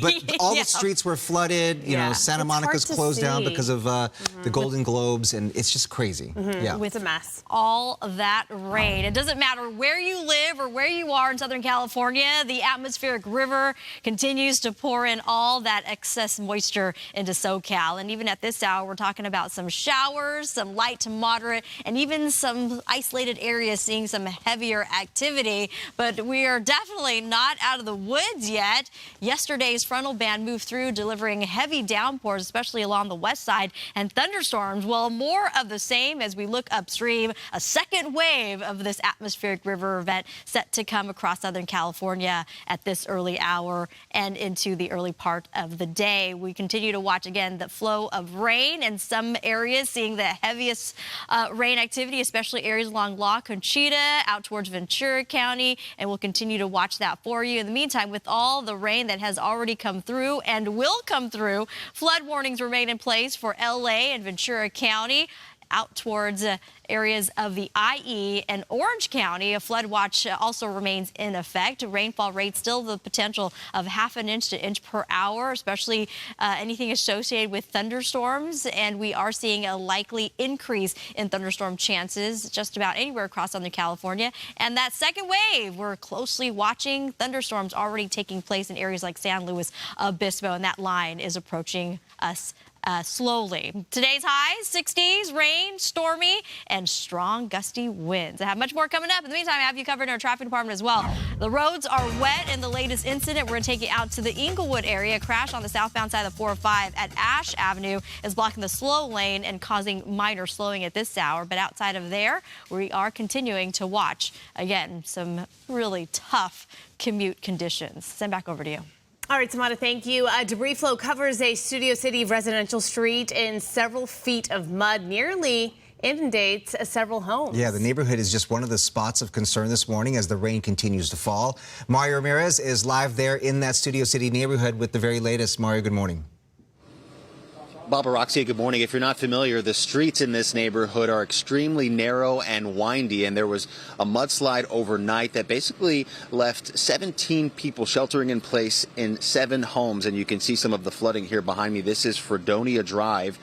But all the streets were flooded. You know, Santa Monica's closed down because of the Golden Globes, and it's just crazy. Yeah. With a mess. All of that rain. It doesn't matter where you live or where you are in Southern California, the atmospheric river continues to pour in all that excess moisture into SoCal. And even at this hour, we're talking about some showers, some light to moderate, and even some isolated areas seeing some heavier activity. But we are definitely not out of the woods yet. Yesterday's frontal band moved through, delivering heavy downpours, especially along the west side, and thunderstorms. Well, more of the same as we look upstream. A second wave of this atmospheric river event set to come across Southern California at this early hour and into the early part of the day. We continue to watch, again, the flow of rain in some areas, seeing the heaviest rain activity, especially areas along La Conchita, out towards Ventura County, and we'll continue to watch that for you. In the meantime, with all the rain that has already come through and will come through, flood warnings remain in place for LA and Ventura County. Out towards areas of the IE and Orange County, a flood watch also remains in effect. Rainfall rates still the potential of ½ inch to inch per hour, especially anything associated with thunderstorms. And we are seeing a likely increase in thunderstorm chances just about anywhere across Southern California. And that second wave, we're closely watching thunderstorms already taking place in areas like San Luis Obispo, and that line is approaching us slowly. Today's highs, 60s, rain, stormy, and strong gusty winds. I have much more coming up. In the meantime, I have you covered in our traffic department as well. The roads are wet in the latest incident. We're going to take you out to the Inglewood area. A crash on the southbound side of the 405 at Ash Avenue is blocking the slow lane and causing minor slowing at this hour. But outside of there, we are continuing to watch, again, some really tough commute conditions. Send back over to you. All right, Samantha, thank you. Debris flow covers a Studio City residential street in several feet of mud, nearly inundates several homes. Yeah, the neighborhood is just one of the spots of concern this morning as the rain continues to fall. Mario Ramirez is live there in that Studio City neighborhood with the very latest. Mario, good morning. Bob Roxy, good morning. If you're not familiar, the streets in this neighborhood are extremely narrow and windy, and there was a mudslide overnight that basically left 17 people sheltering in place in 7 homes, and you can see some of the flooding here behind me. This is Fredonia Drive.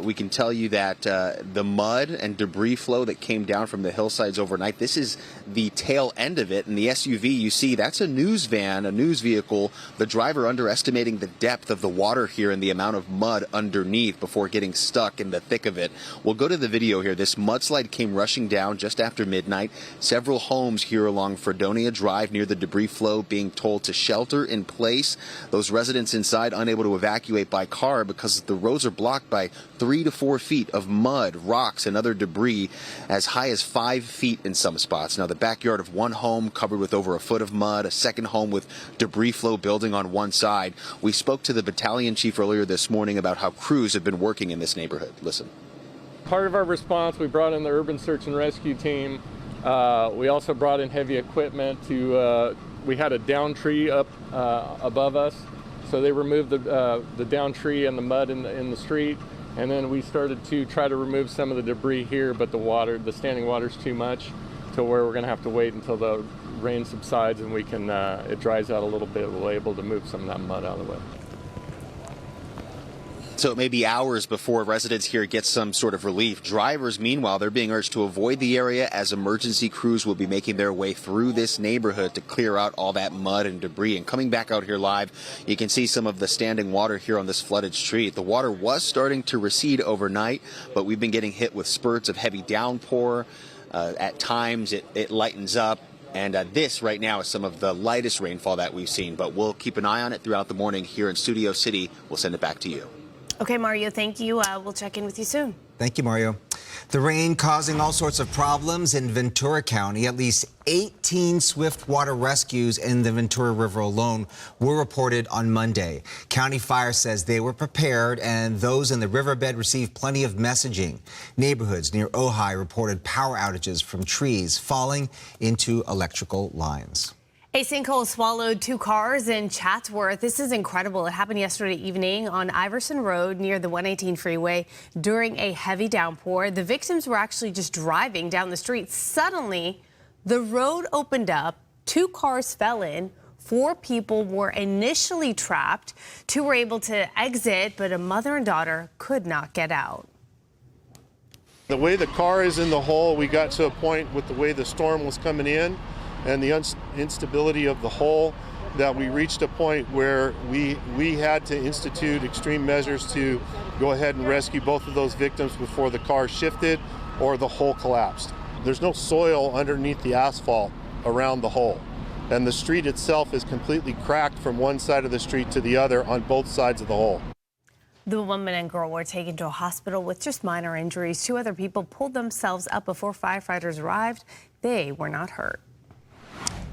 We can tell you that the mud and debris flow that came down from the hillsides overnight, this is the tail end of it. And the SUV you see, that's a news van, a news vehicle. The driver underestimating the depth of the water here and the amount of mud underneath before getting stuck in the thick of it. We'll go to the video here. This mudslide came rushing down just after midnight. Several homes here along Fredonia Drive near the debris flow being told to shelter in place. Those residents inside unable to evacuate by car because the roads are blocked by 3 to 4 feet of mud, rocks, and other debris, as high as 5 feet in some spots. Now, the backyard of one home covered with over a foot of mud, a second home with debris flow building on one side. We spoke to the battalion chief earlier this morning about how crews have been working in this neighborhood. Listen. Part of our response, we brought in the urban search and rescue team. We also brought in heavy equipment to, we had a down tree up above us, so they removed the down tree and the mud in the street. And then we started to try to remove some of the debris here, but the standing water's too much to where we're going to have to wait until the rain subsides and we can, it dries out a little bit. We'll be able to move some of that mud out of the way. So it may be hours before residents here get some sort of relief. Drivers, meanwhile, they're being urged to avoid the area as emergency crews will be making their way through this neighborhood to clear out all that mud and debris. And coming back out here live, you can see some of the standing water here on this flooded street. The water was starting to recede overnight, but we've been getting hit with spurts of heavy downpour. At times, it lightens up. And this right now is some of the lightest rainfall that we've seen. But we'll keep an eye on it throughout the morning here in Studio City. We'll send it back to you. Okay, Mario, thank you. We'll check in with you soon. Thank you, Mario. The rain causing all sorts of problems in Ventura County. At least 18 swift water rescues in the Ventura River alone were reported on Monday. County Fire says they were prepared and those in the riverbed received plenty of messaging. Neighborhoods near Ojai reported power outages from trees falling into electrical lines. A sinkhole swallowed 2 cars in Chatsworth. This is incredible. It happened yesterday evening on Iverson Road near the 118 freeway during a heavy downpour. The victims were actually just driving down the street. Suddenly, the road opened up, 2 cars fell in, 4 people were initially trapped. 2 were able to exit, but a mother and daughter could not get out. The way the car is in the hole, we got to a point with the way the storm was coming in and the instability of the hole that we reached a point where we had to institute extreme measures to go ahead and rescue both of those victims before the car shifted or the hole collapsed. There's no soil underneath the asphalt around the hole, and the street itself is completely cracked from one side of the street to the other on both sides of the hole. The woman and girl were taken to a hospital with just minor injuries. 2 other people pulled themselves up before firefighters arrived. They were not hurt.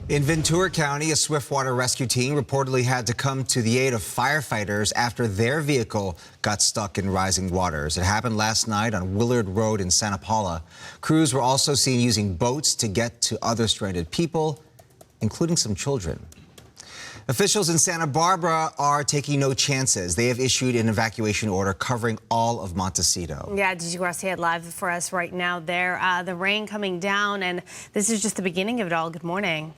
In Ventura County, a swiftwater rescue team reportedly had to come to the aid of firefighters after their vehicle got stuck in rising waters. It happened last night on Willard Road in Santa Paula. Crews were also seen using boats to get to other stranded people, including some children. Officials in Santa Barbara are taking no chances. They have issued an evacuation order covering all of Montecito. Yeah, Gigi Gracia live for us right now there. The rain coming down, and this is just the beginning of it all. Good morning.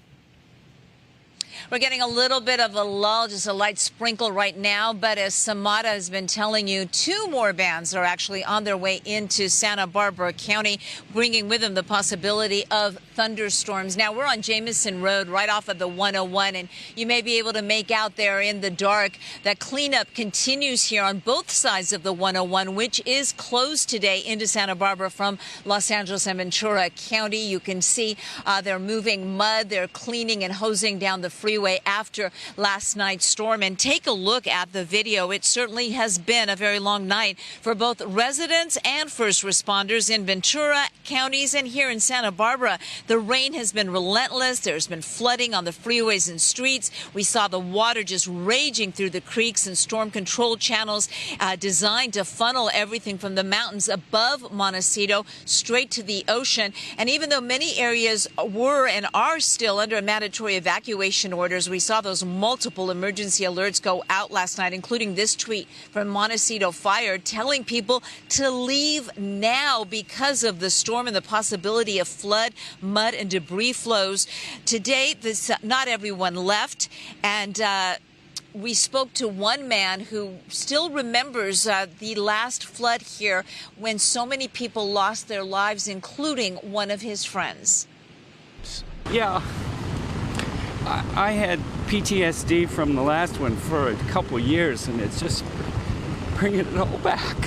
We're getting a little bit of a lull, just a light sprinkle right now. But as Samara has been telling you, 2 more bands are actually on their way into Santa Barbara County, bringing with them the possibility of thunderstorms. Now, we're on Jamison Road right off of the 101, and you may be able to make out there in the dark that cleanup continues here on both sides of the 101, which is closed today into Santa Barbara from Los Angeles and Ventura County. You can see they're moving mud. They're cleaning and hosing down the freeway after last night's storm. And take a look at the video. It certainly has been a very long night for both residents and first responders in Ventura counties and here in Santa Barbara. The rain has been relentless. There's been flooding on the freeways and streets. We saw the water just raging through the creeks and storm control channels designed to funnel everything from the mountains above Montecito straight to the ocean. And even though many areas were and are still under a mandatory evacuation order, we saw those multiple emergency alerts go out last night, including this tweet from Montecito Fire telling people to leave now because of the storm and the possibility of flood, mud, and debris flows. Today, not everyone left, and we spoke to one man who still remembers the last flood here when so many people lost their lives, including one of his friends. Yeah. I had PTSD from the last one for a couple years, and it's just bringing it all back.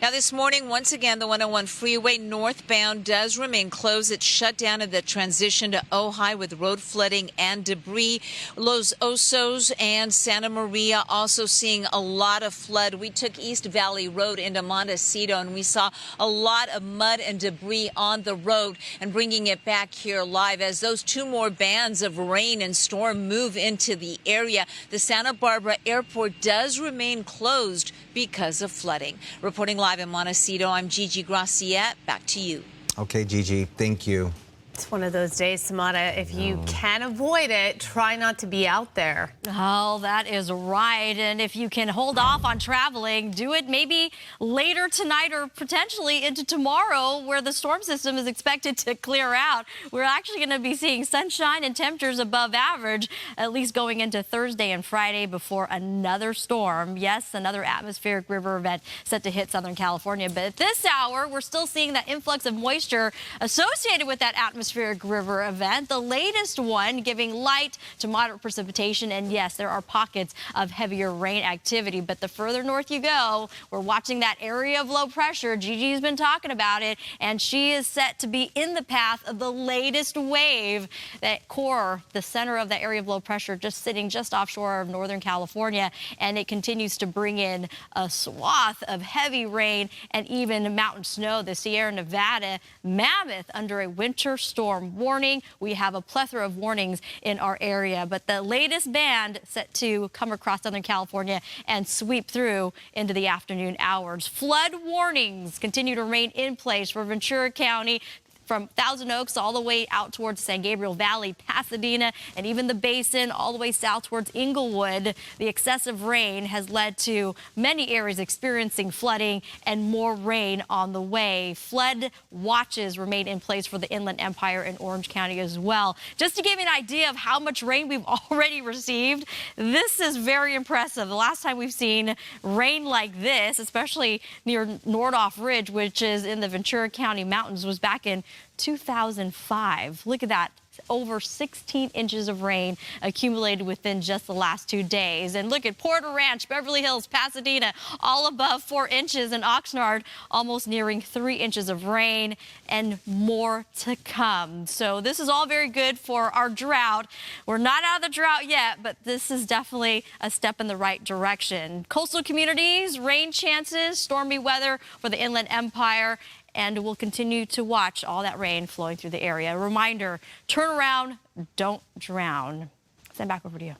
Now, this morning, once again, the 101 freeway northbound does remain closed. It's shut down at the transition to Ojai with road flooding and debris. Los Osos and Santa Maria also seeing a lot of flood. We took East Valley Road into Montecito, and we saw a lot of mud and debris on the road, and bringing it back here live as those 2 more bands of rain and storm move into the area. The Santa Barbara airport does remain closed because of flooding. Reporting live in Montecito, I'm Gigi Gracia. Back to you. Okay, Gigi, thank you. It's one of those days, Samara, if you can avoid it, try not to be out there. Oh, that is right. And if you can hold off on traveling, do it maybe later tonight or potentially into tomorrow, where the storm system is expected to clear out. We're actually going to be seeing sunshine and temperatures above average, at least going into Thursday and Friday before another storm. Yes, another atmospheric river event set to hit Southern California. But at this hour, we're still seeing that influx of moisture associated with that atmospheric river event, the latest one giving light to moderate precipitation. And yes, there are pockets of heavier rain activity. But the further north you go, we're watching that area of low pressure. Gigi's been talking about it, and she is set to be in the path of the latest wave. That core, the center of the area of low pressure, just sitting just offshore of Northern California, and it continues to bring in a swath of heavy rain and even mountain snow. The Sierra Nevada Mammoth under a winter storm warning. We have a plethora of warnings in our area, but the latest band set to come across Southern California and sweep through into the afternoon hours. Flood warnings continue to remain in place for Ventura County, from Thousand Oaks all the way out towards San Gabriel Valley, Pasadena, and even the Basin all the way south towards Inglewood. The excessive rain has led to many areas experiencing flooding and more rain on the way. Flood watches remain in place for the Inland Empire and Orange County as well. Just to give you an idea of how much rain we've already received, this is very impressive. The last time we've seen rain like this, especially near Nordhoff Ridge, which is in the Ventura County mountains, was back in 2005. Look at that. Over 16 inches of rain accumulated within just the last 2 days. And look at Porter Ranch, Beverly Hills, Pasadena, all above 4 inches, and Oxnard almost nearing 3 inches of rain, and more to come. So this is all very good for our drought. We're not out of the drought yet, but this is definitely a step in the right direction. Coastal communities, rain chances, stormy weather for the Inland Empire, and we'll continue to watch all that rain flowing through the area. A reminder, turn around, don't drown. Send back over to you.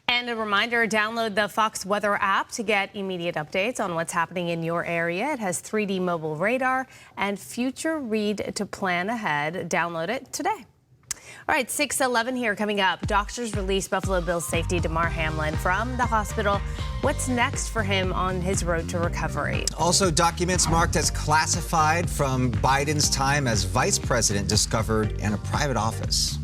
And a reminder, download the Fox Weather app to get immediate updates on what's happening in your area. It has 3D mobile radar and future read to plan ahead. Download it today. All right, 6:11 here coming up. Doctors release Buffalo Bills safety Damar Hamlin from the hospital. What's next for him on his road to recovery? Also, documents marked as classified from Biden's time as vice president discovered in a private office.